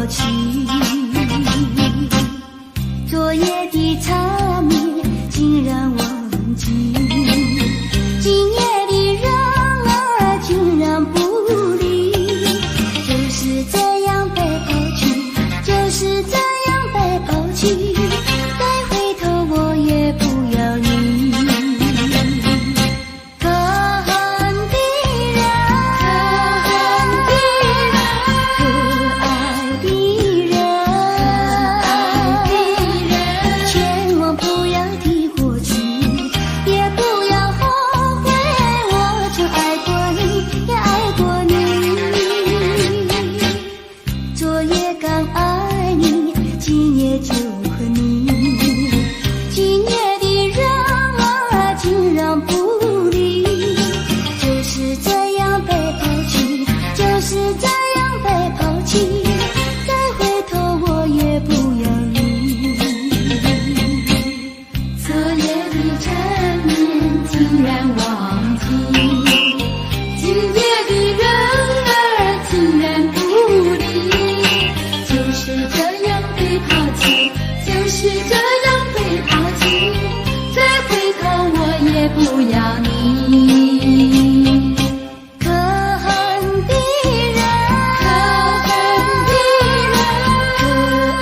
弃。昨夜的缠绵竟然忘记，今夜的人儿竟然不理，就是这样被抛弃，就是这样被抛弃，再回头我也不要你。可恨的人，可爱的人，千万不要提过去，也不要后悔，我曾爱过你，也爱过你。昨夜刚爱你，今夜就恨你，今夜的人儿竟然不理，就是这样被抛弃，就是这样被抛弃，再回头我也不要你。昨夜的缠绵竟然忘记，今夜的人儿竟然不理，就是这样被抛弃，就是这样被抛弃，再回头我也不要你。可恨的人，可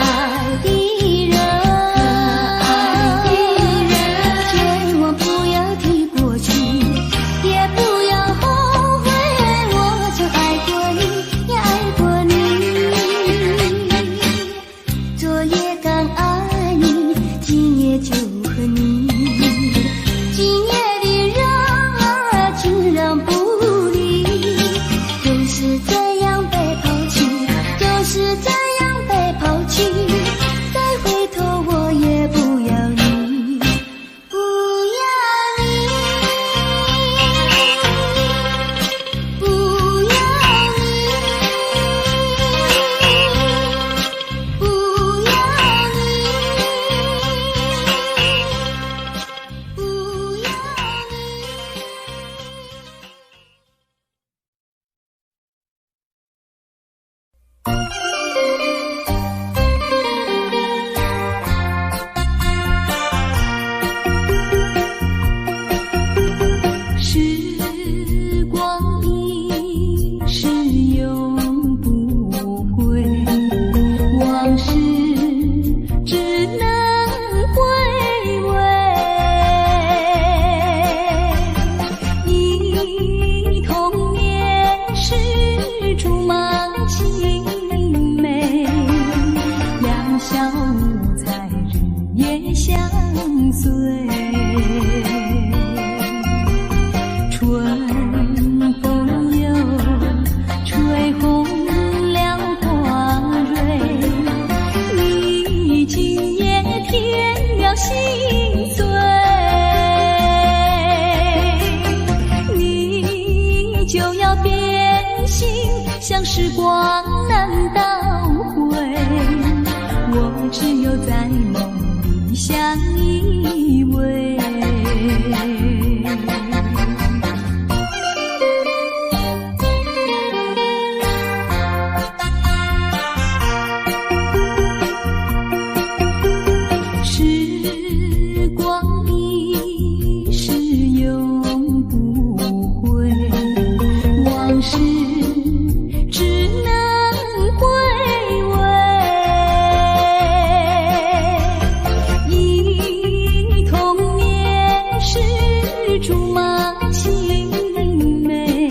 爱的人，千万不要提过去，也不要后悔，我曾爱过你，也爱过你。昨夜刚爱你，今夜就恨你，今夜的人儿竟然不理，就是这样被抛弃，就是这样被抛弃，再回头我也不要你，不要你，不要你，不要你，不要你。时光一逝永不回，往事只能回味。忆童年时竹马青梅，两小无猜日夜相随。春风又吹红了花蕊，你今夜添了心碎，你就要变心，像时光难倒回，我只有在梦里相依偎。时光一逝永不回，往事只能回味。忆童年时竹马青梅，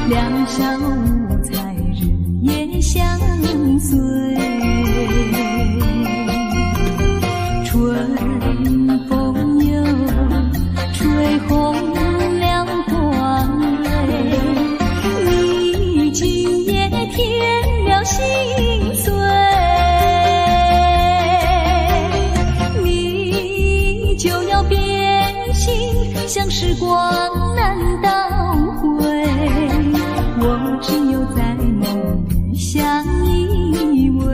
两小无猜日夜相随。春风又吹红了花蕊，你今夜添了心碎，你就要变心，像时光难倒回，我只有在梦里相依偎。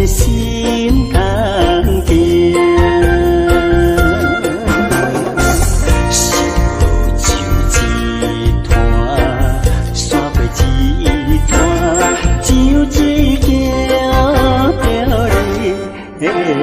心空定。小酒一摊，煞过一摊，酒醉叫着你的名。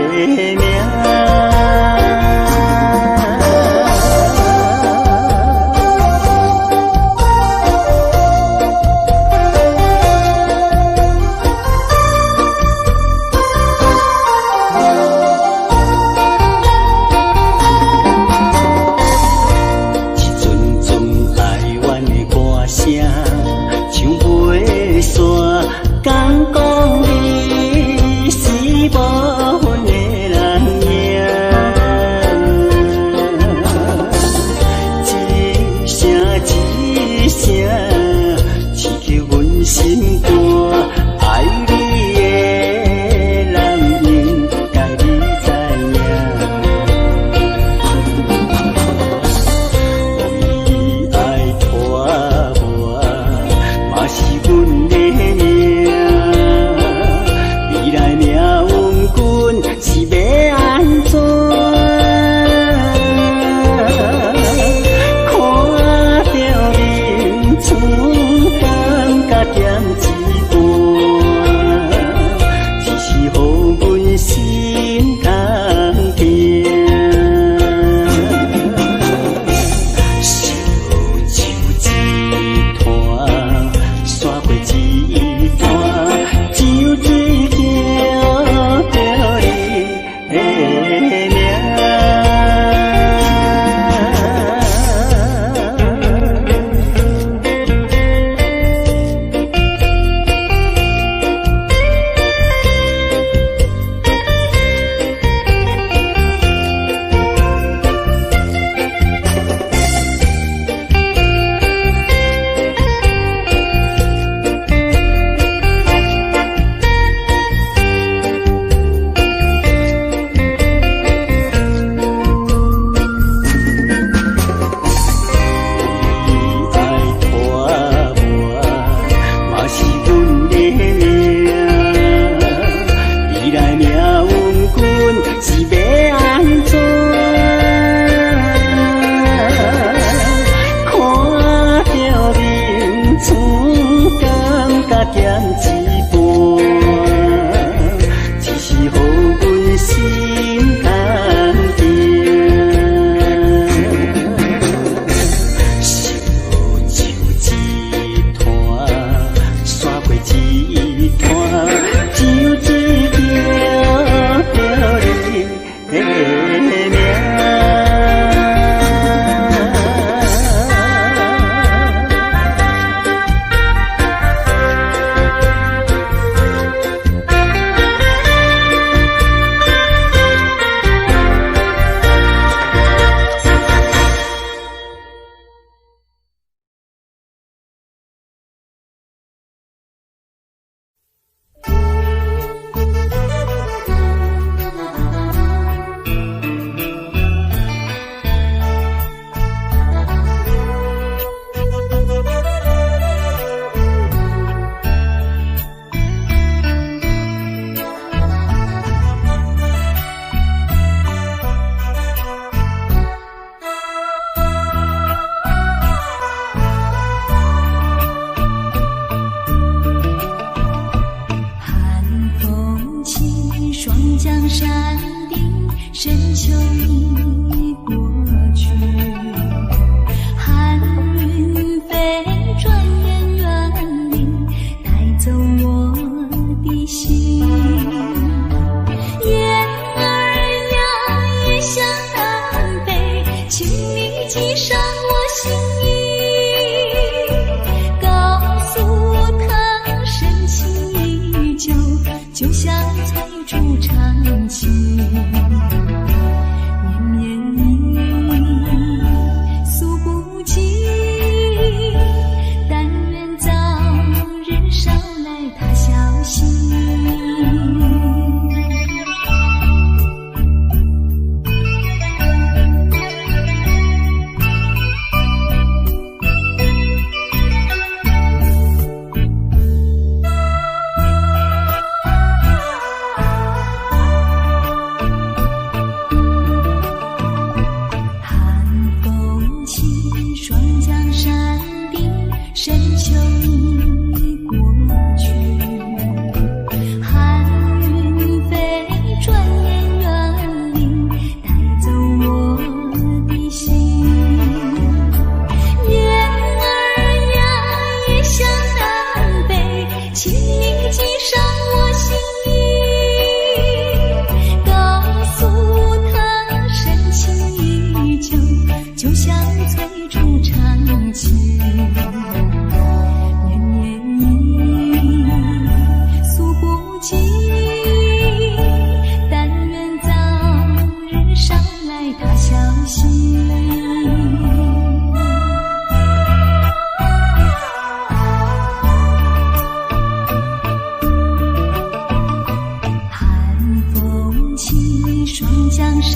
山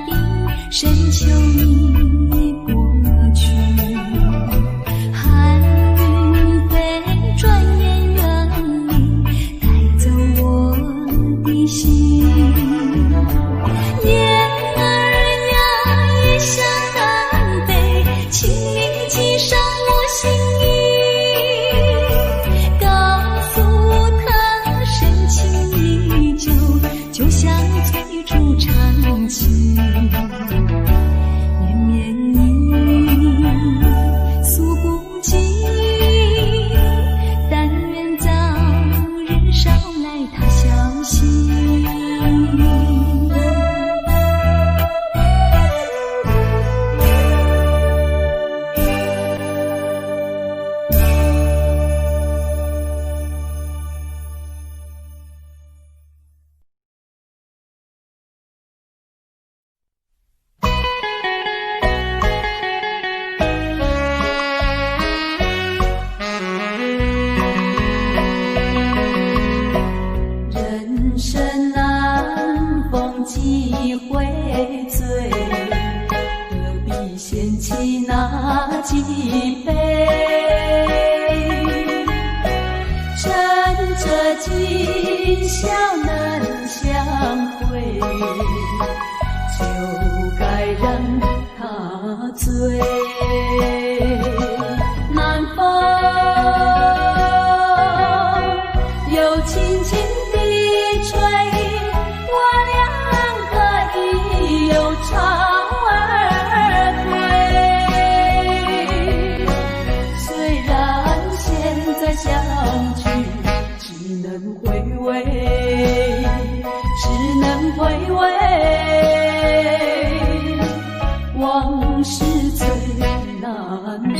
顶，深秋已过去。寒雨飞，转眼远离，带走我的心。雁儿呀，异乡南北，请你寄上我心意，告诉他深情依旧，就像最初长情。绵绵意，诉不尽，但愿早日捎来他消息。人生难逢几回醉，何必嫌弃那几杯？趁着今宵能相会，就该让他醉。南风又轻轻地吹，我俩可以有巢而归。虽然现在相聚，只能回味，只能回味。往事最难追。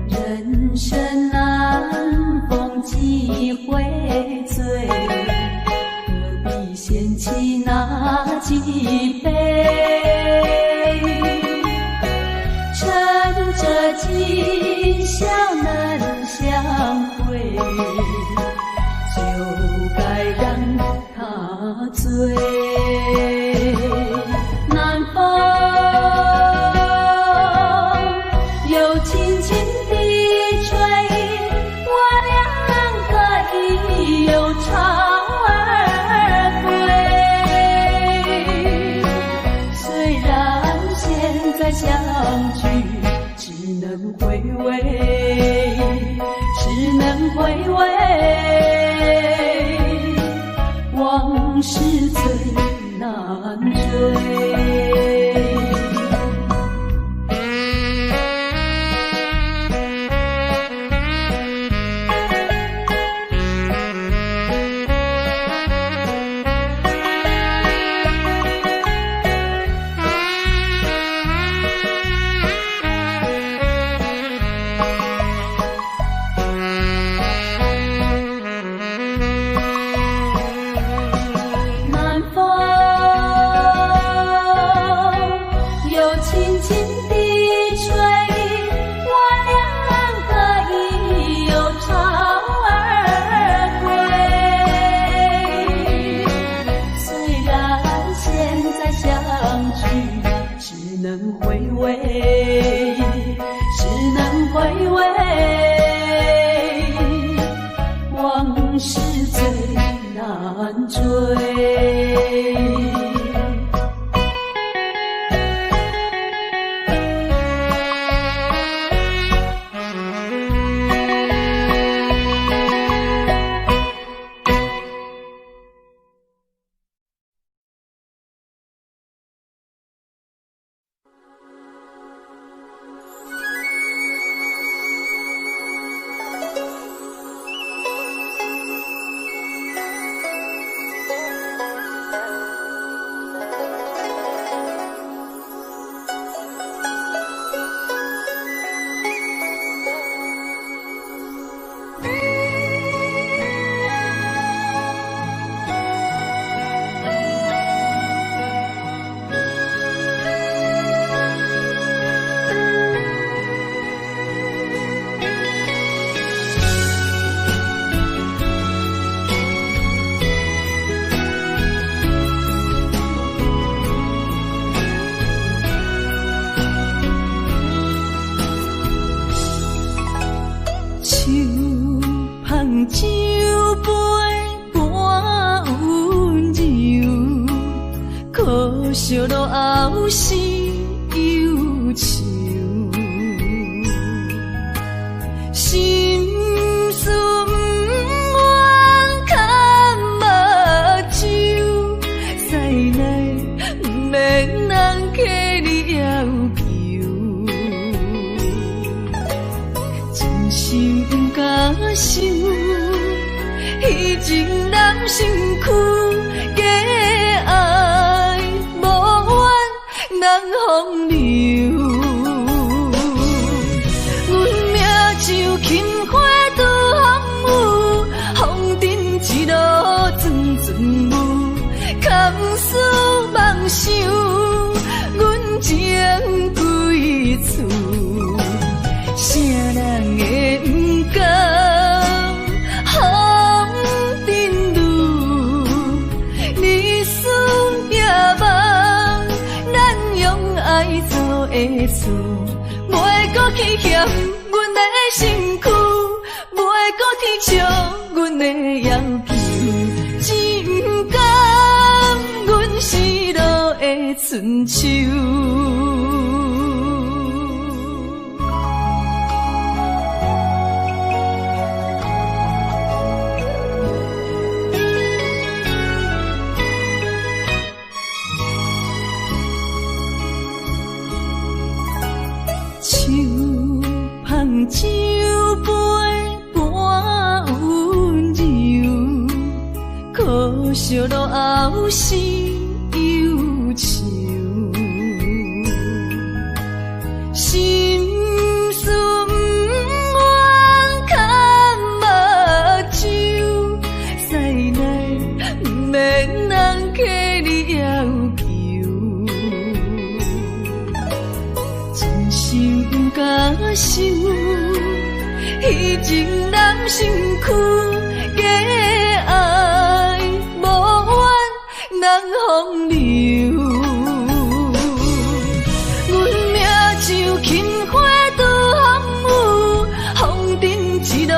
人生难逢几回醉，何必嫌弃那几杯？趁着今宵能相会，就该让他醉。南风又轻轻地吹，我俩可以有巢而归。虽然现在相聚，只能回味，只能回味。往事最难追。南风又轻轻地吹，我俩可以有巢而归。虽然现在相聚，只能回味，只能回味。往事最难追。惜落后是忧愁，心事不愿牵目睭，再来不免人客你要求，真心不敢想，彼情难身躯。风流，阮命就轻花拄风雨，风尘一路阵阵雾，空思梦想，阮情归厝，啥人会不甘风尘路，日思夜梦。爱做的事，袂搁去嫌阮的身躯，袂搁去笑阮的要求，只甘阮失落的春秋。酒杯半温柔，可惜落后是忧愁，心事不愿牵目睭，再来不免人客你要求，真心不敢想。彼情难身躯，假爱无怨人风流。阮命就轻花拄风雨，风尘一路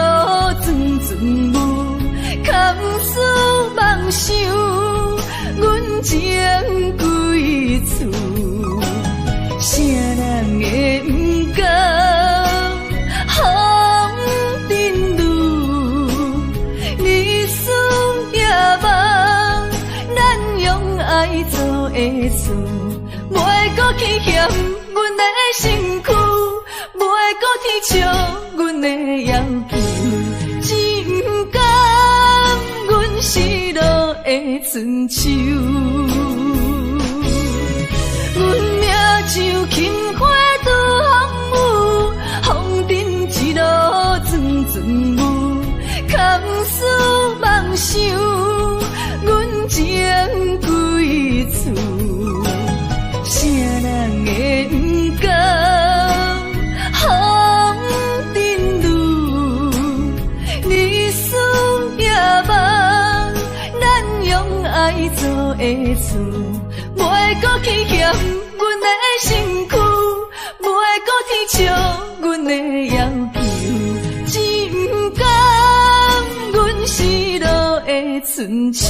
阵阵雾，空思梦想，阮情归厝，啥人会不甘？爱做的事，袂搁去嫌阮的身躯，袂搁去笑阮的要求，只甘阮失落的春秋。阮命就轻花拄风雨，风尘一路阵阵雾，空思梦想，阮情归厝，啥人会不甘风尘路，日思夜梦，咱用爱做的事，袂搁去嫌阮的身躯，袂搁去笑阮的要求，只甘阮失落的春秋。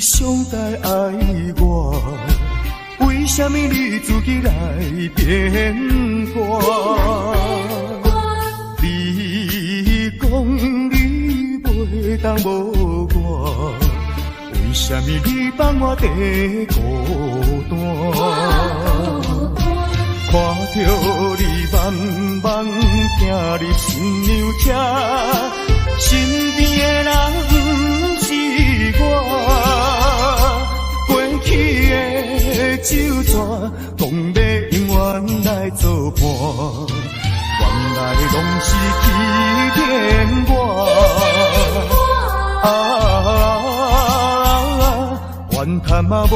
上该爱我？为什么你自己来变卦？你讲你袂当无我，为什么你放我在孤单？看着你慢慢行入新娘车，身边的人不是我，过去的酒泉，讲要永远来作伴，原来拢是欺骗我。怨叹嘛无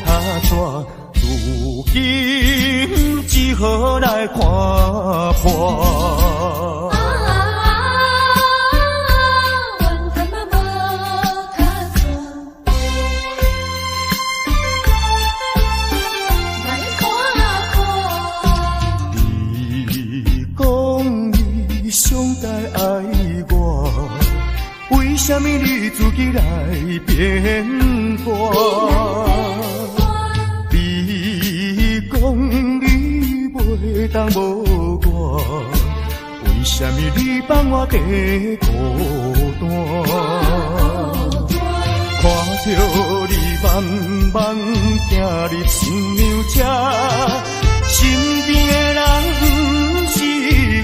卡纸。如今只好来看破。怨叹嘛无卡纸，来看破。你讲你上该爱我，为什么你自己来变卦？袂当无我，为什么你放我在孤单？看着你慢慢行入新娘车，身边的人不是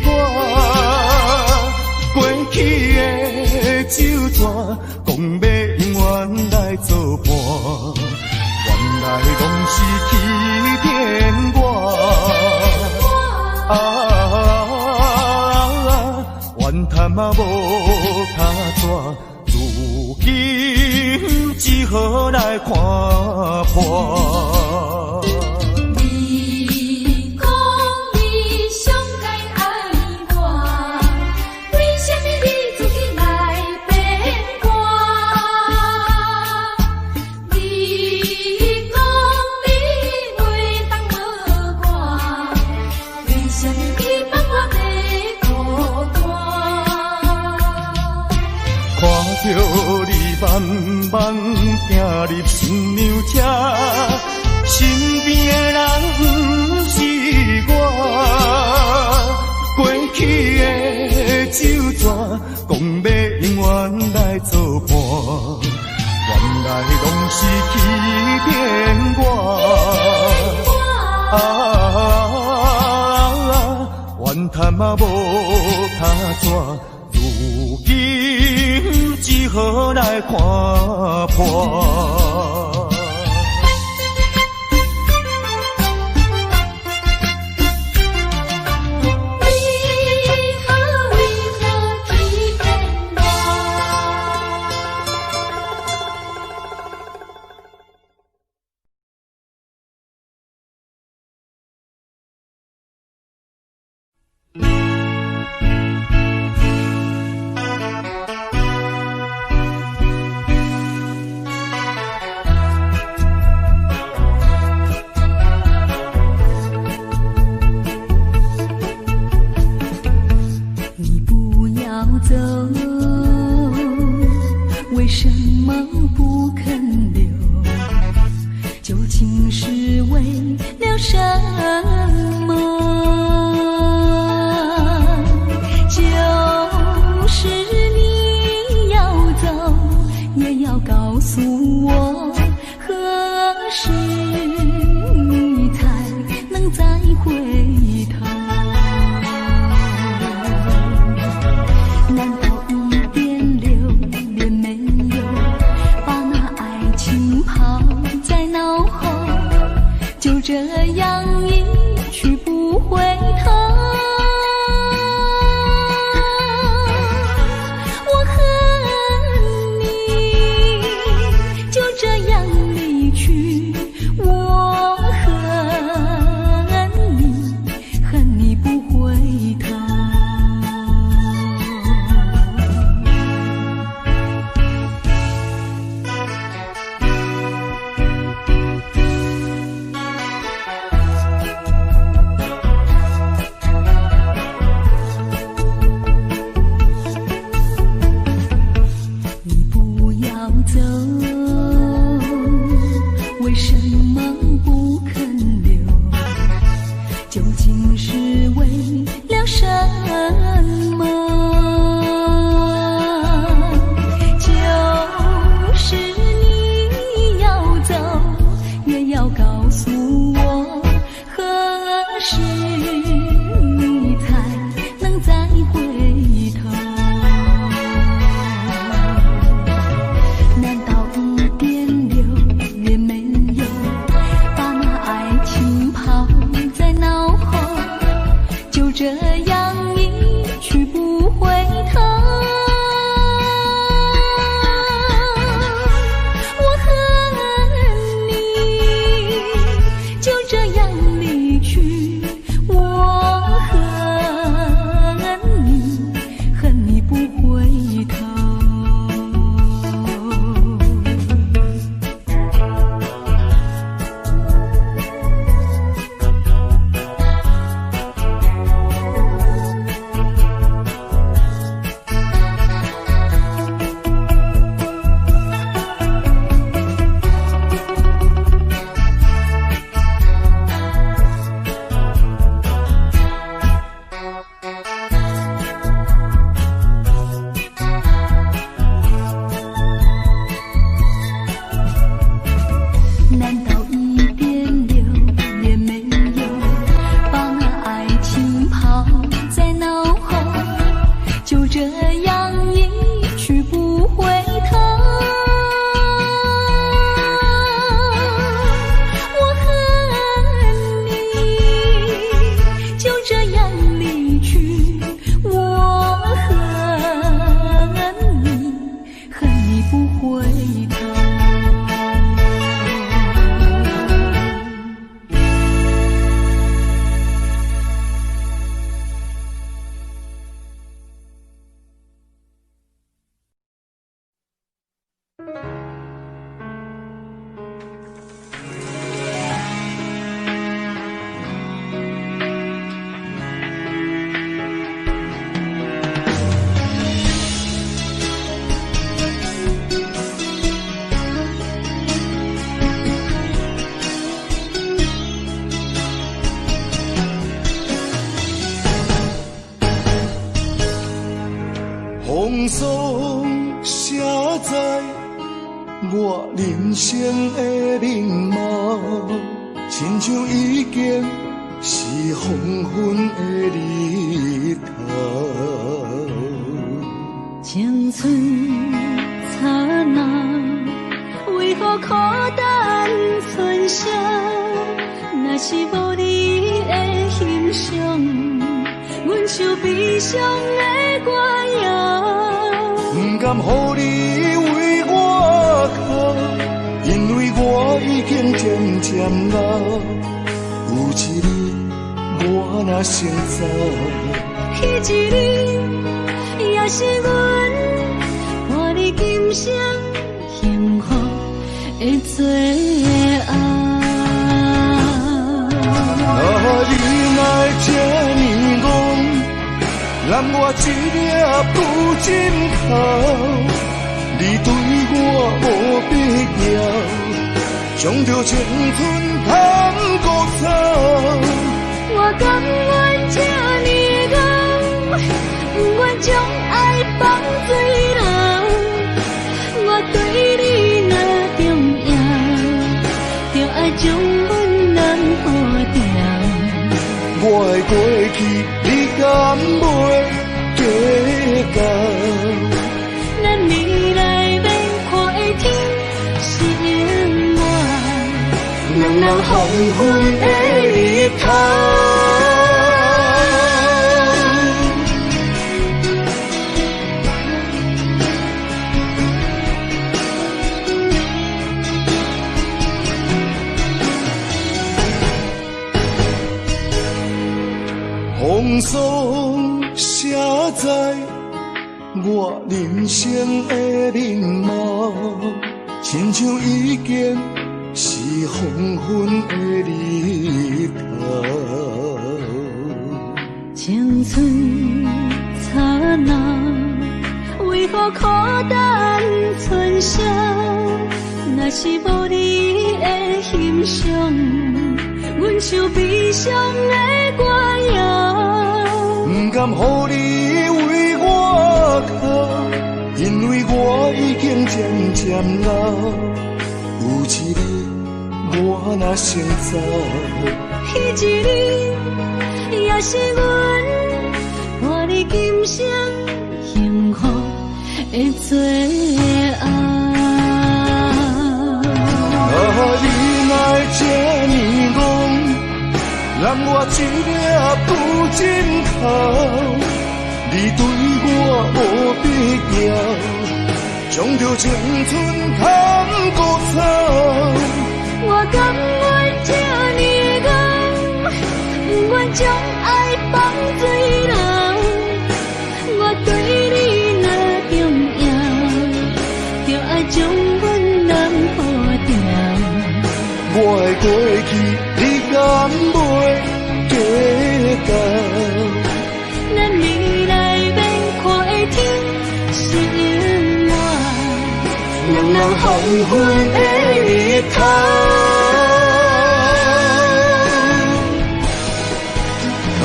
我，过去的酒泉，讲要永远来作伴，原来拢是欺骗我。怨叹嘛无卡纸，如今只好来看破。你讲你上该爱我，为什么你自己来变卦？你讲你袂当无我，为什么你放我在孤单？看着你慢慢行入新娘车，身边的人不是我，过去的酒泉，讲要永远来作伴，原来拢是欺骗我。怨叹嘛无卡纸，如今只好来看破。走，为什么不肯留？究竟是为了什么？就是你要走，也要告诉我，何时你才能再回头？难道一点留恋没有，把那爱情抛在脑后，就这样一去不回头？我恨你就这样离去，我恨你不回头。写在我人生的面貌，亲像已经是黄昏的日头。青春刹那，为何孤单存剩？若是无你的欣赏，阮就悲伤的歌谣。不甘予你为我哭，因为我已经渐渐老。有一日我若先走，彼一日也是阮伴你今生幸福的最后。啊，你若这呢戆，揽我一粒不尽头，你对我无必要，将着青春通孤草。我甘愿这呢戆，不愿将爱放水流。我对你若重要，就爱将阮人抱牢。我的过去，你敢袂计较？咱未来免看的天是永远，两人黄昏的日头。风霜写在我人生的面貌，亲像已经是黄昏的日头。青春刹那，为何孤单存剩？若是无你的欣赏，阮就悲伤的歌谣。不甘予你为我哭，因为我已经渐渐老。有一日我若先走，彼一日也是阮伴你今生幸福的最后。啊，你若这呢戆，揽我一粒不尽头，你对我无必要，将着青春通孤草。我甘愿这呢戆，不愿将爱放水流。我对你若重要，就爱将阮人抱牢。我的过去，你敢袂计较？咱未来免看的天是永远，两人黄昏的日头。啊，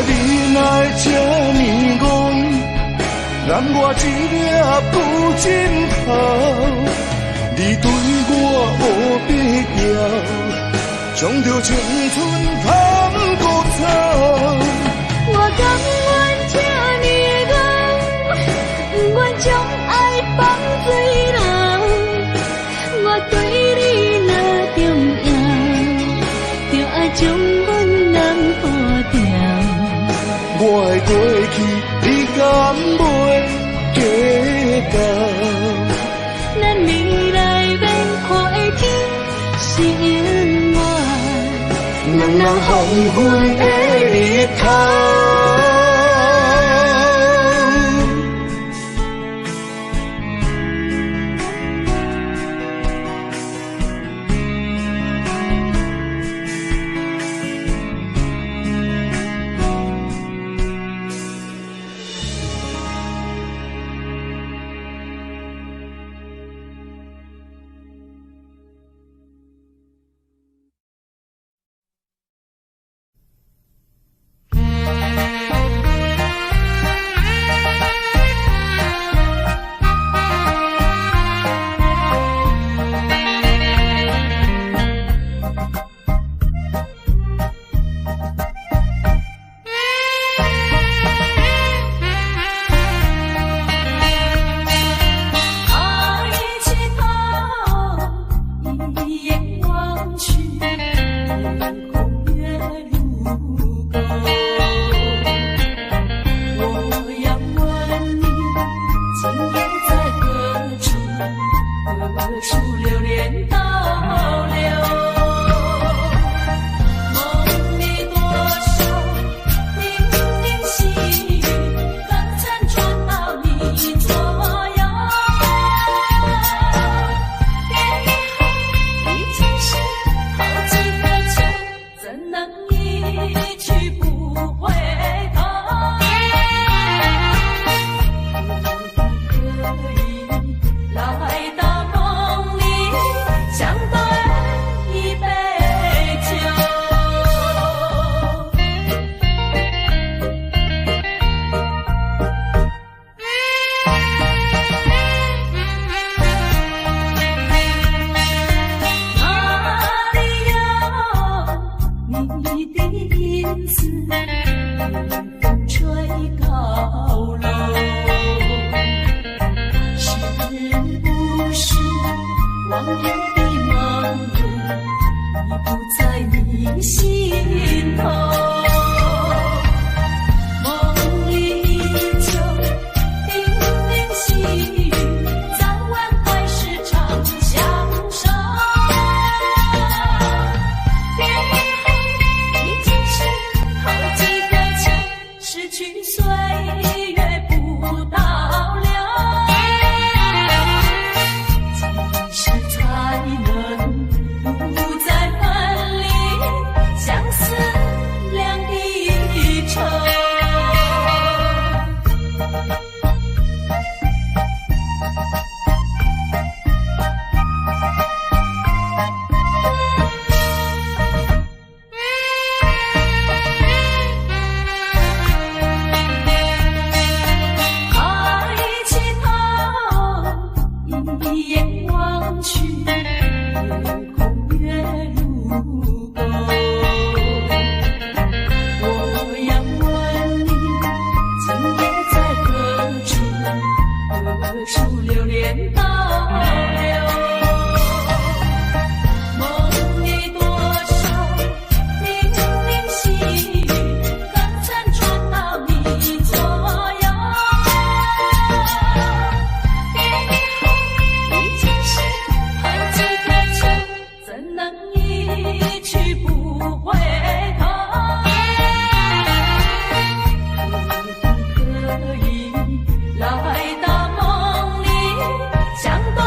你若这呢戆，揽我一粒不尽头，你对我无必要，将着青春通孤草。我甘愿这呢戆，不愿将爱放水流。我对你若重要，就爱将阮人抱牢。我的过去，你敢袂计较？咱未来免看的天是永远，两人黄昏的日头。数流连倒流。梦里多少零零细雨，刚才传到你左右。别以后已经是好几个秋，怎能一去不回头？可以来到梦里，相对一杯酒。哪里有你的影子，被风吹高楼？是不是往日的梦路已不在你心头？梦里依旧零零细雨，早晚还是常相守。别以后已经是好几个秋，失去岁月不倒流。几时才能不再分离，相思两地愁？抬起头，一眼望去，夜空月如钩。我要问你，今夜在何处？何处流连倒流？梦里多少零零细雨，刚才传到你左右。别以后已经是好几个秋，怎能一去不回头？可以来到梦里，相对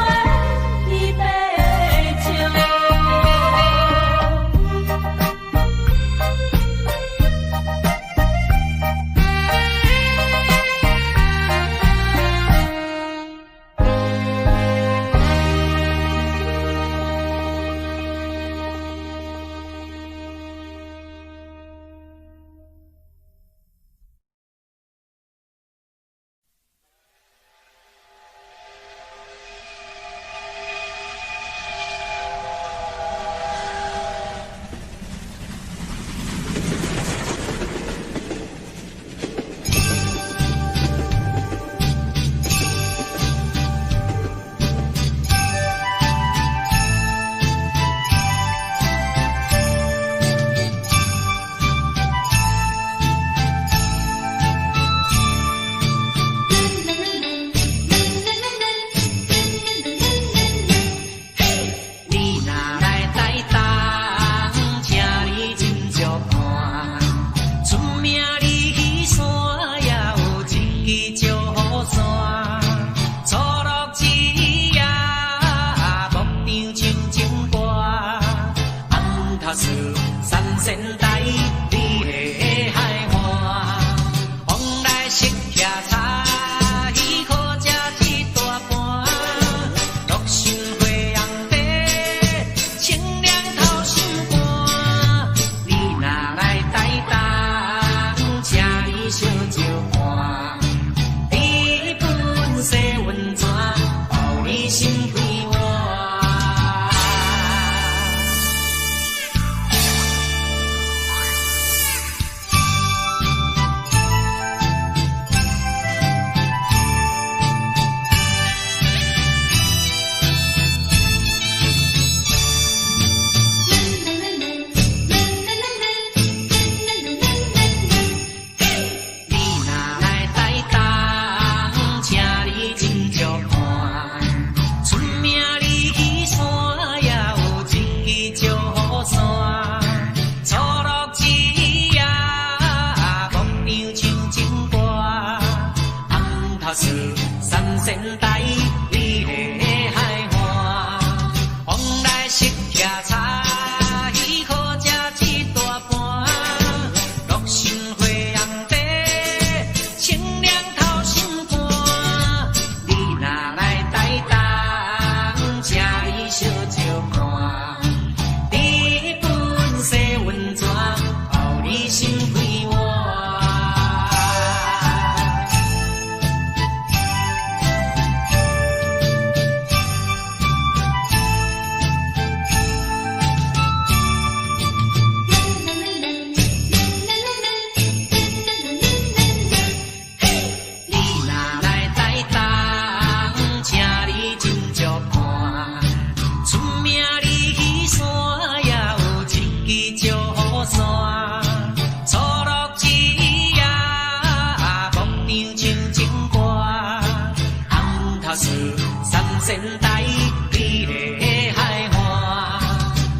三仙台美丽的海岸，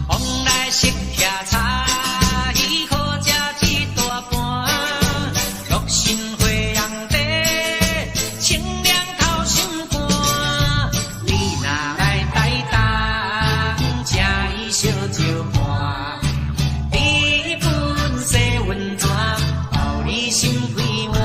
往来食客茶，鱼好食一大盘，六神花红茶，清凉透心肝。你若来台东，请伊烧酒盘，比本洗温泉，包你心开换。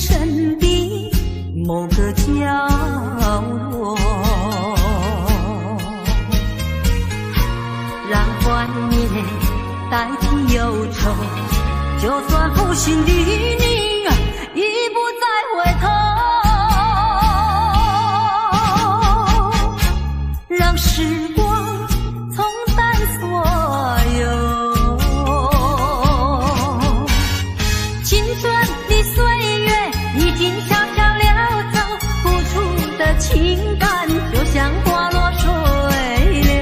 生的某个角落，让怀念代替忧愁，就算负心的你已不再回头，让时光冲淡所有青春的岁月，已经悄悄溜走，付出的情感就像花落水流。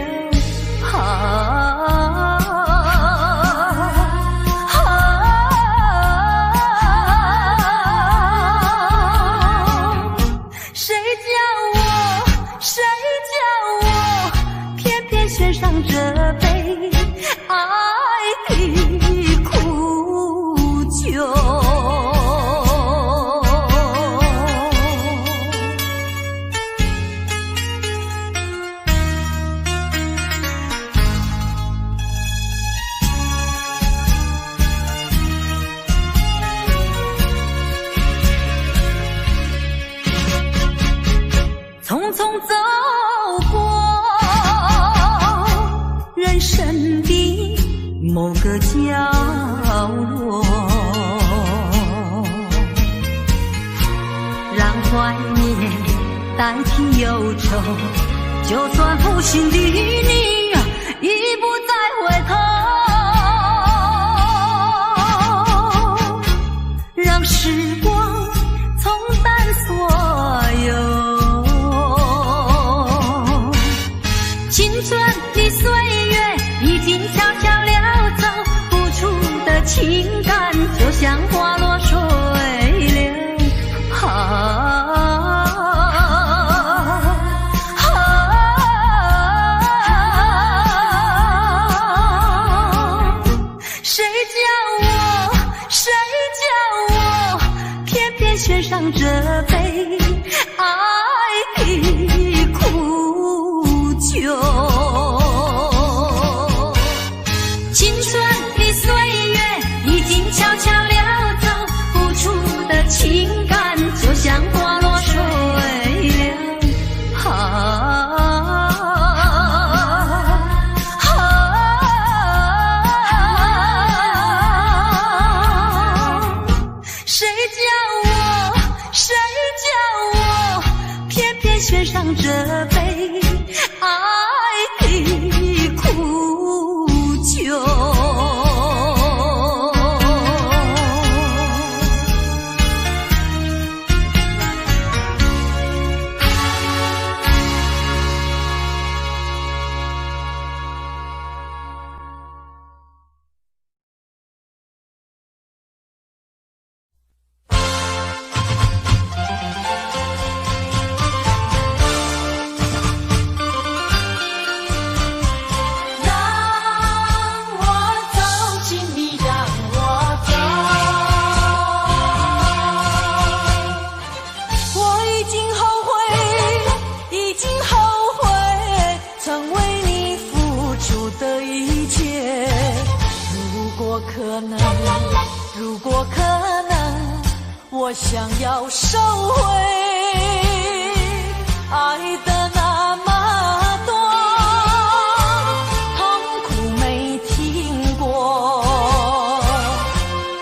献上这杯爱的苦酒，匆匆走过人生的某个角落，让怀念代替忧愁，就算负心的你已不再回头，让时光冲淡所有青春的岁月，已经悄悄溜走，付出的情感就像花落水流。谁叫我偏偏选上这杯爱的苦酒。青春的岁月已经悄悄溜走，付出的情感就像花落水流。谁叫我偏偏选上这杯爱的苦酒。如果可能，我想要收回爱的那么多，痛苦没听过。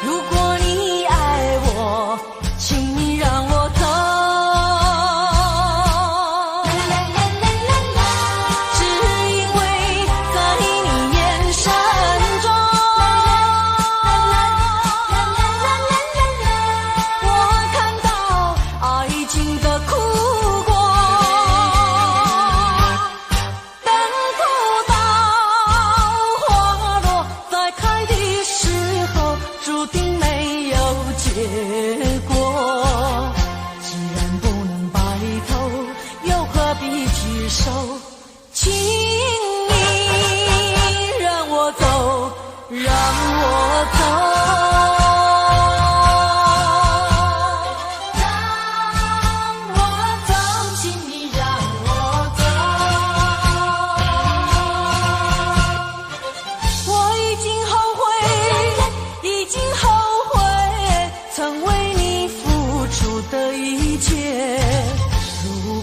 如果你爱我，请你让我走。只因为在你眼神中，我看到爱情的苦果。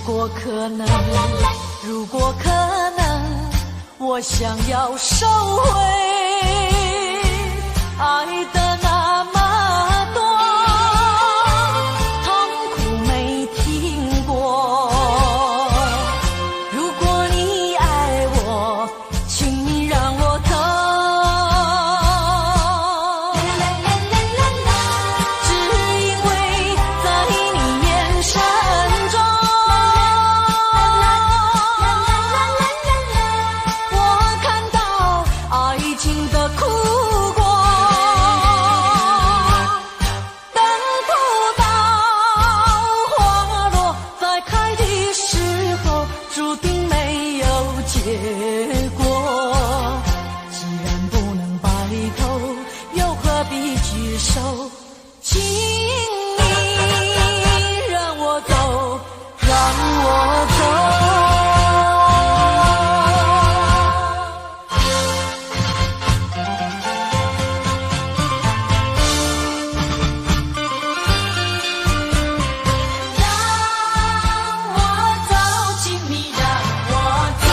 果可能，如果可能，我想要收回爱的那么多，痛苦没听过。如果你爱我，请你让我走。只因为在你眼神中，我看到爱情的苦果，等不到花落再开的时候，注定没有结果。既然不能白头，又何必举手？请你让我走，让我走。让我走，请你让我走。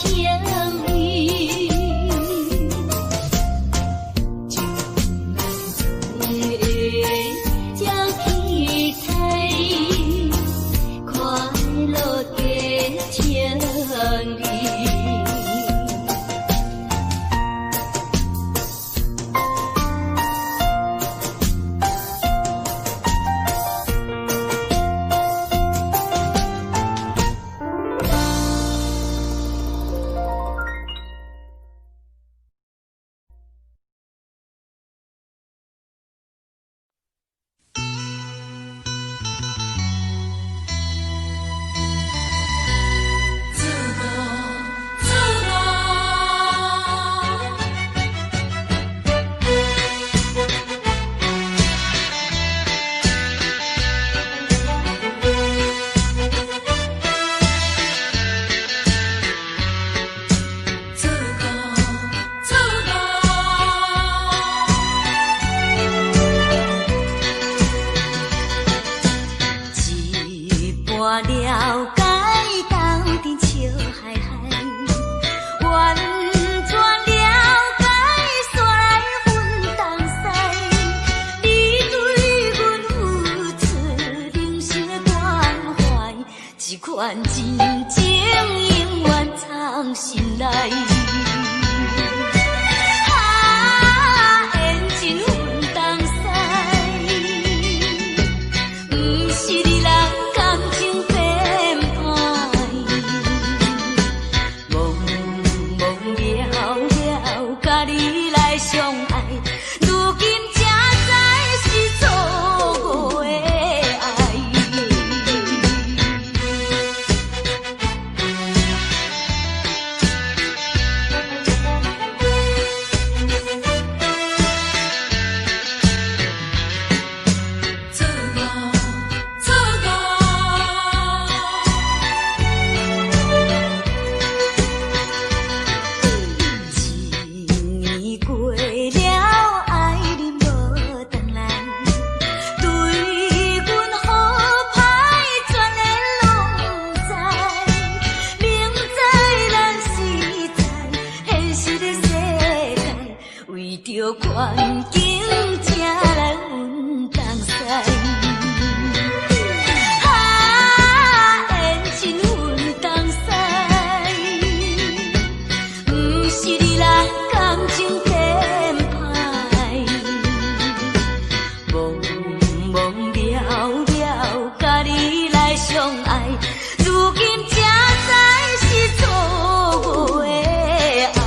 天。心内。缘真阮东西，不是你人感情变歹，懵懵了了，甲你来相爱，如今才知是错误的爱。环境才来阮东西，缘真阮东西，不是你人感情变歹，懵懵了了，甲你来相爱，如今才知是错误的爱。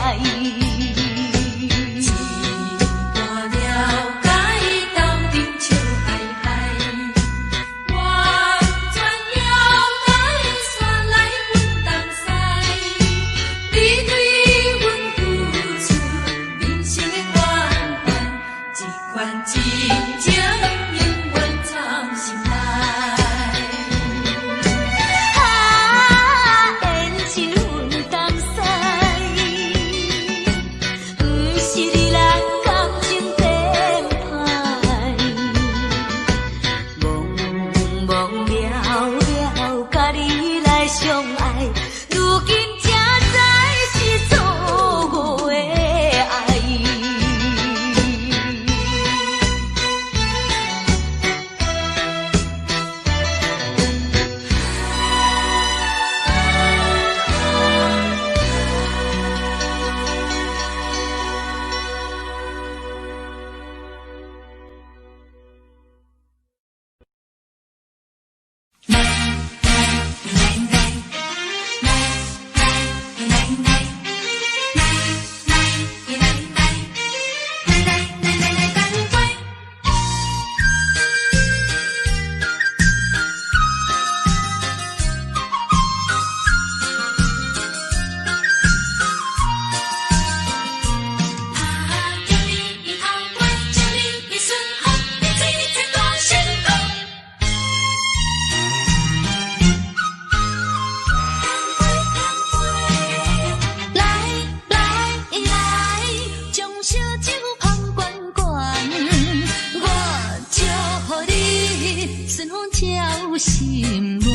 心乱，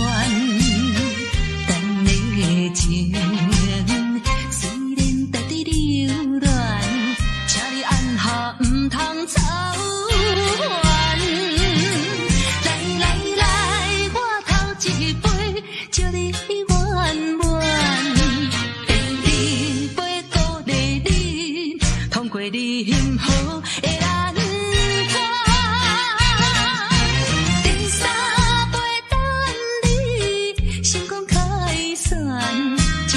等的情虽然在地流乱，请你按下唔通操烦。来来来，我头一杯，祝你圆满。愿你杯鼓励你，通过你幸福的难关。第三杯等你，成功开算，祝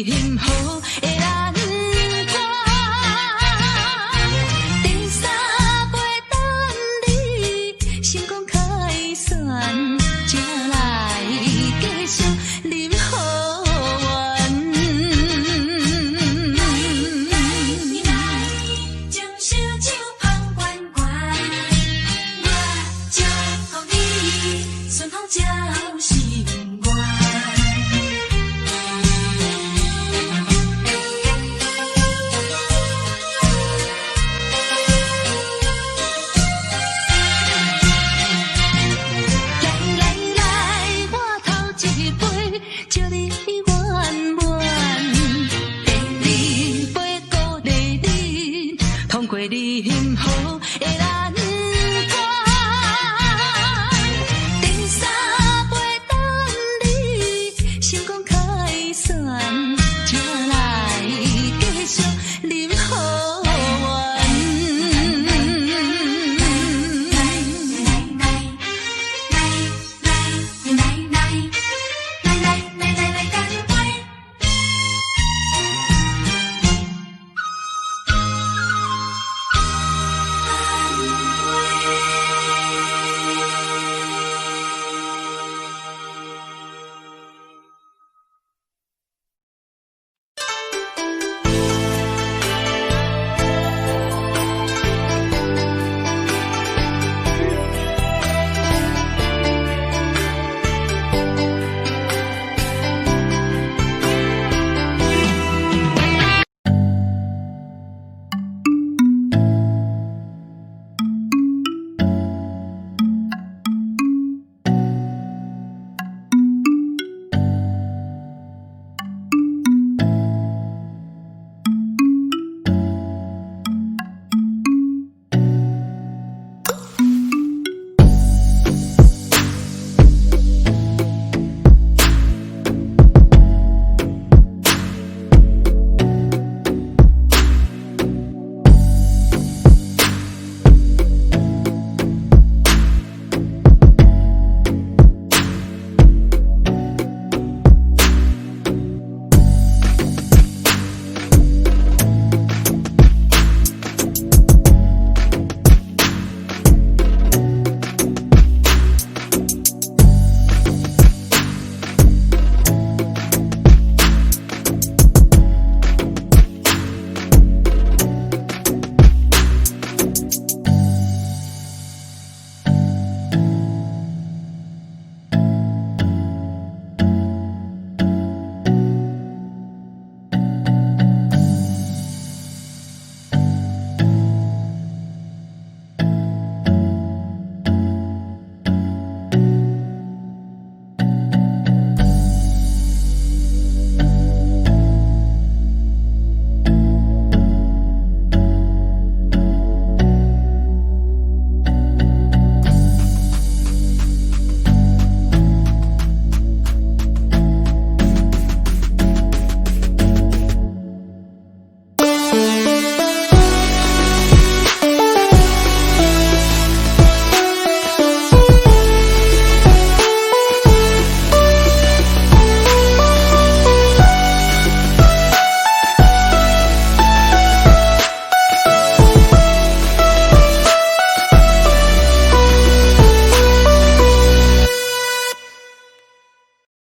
幸福的人看。第三杯等你成功开选，才来继续饮好缘。将烧酒香关关，我祝福你顺风交时。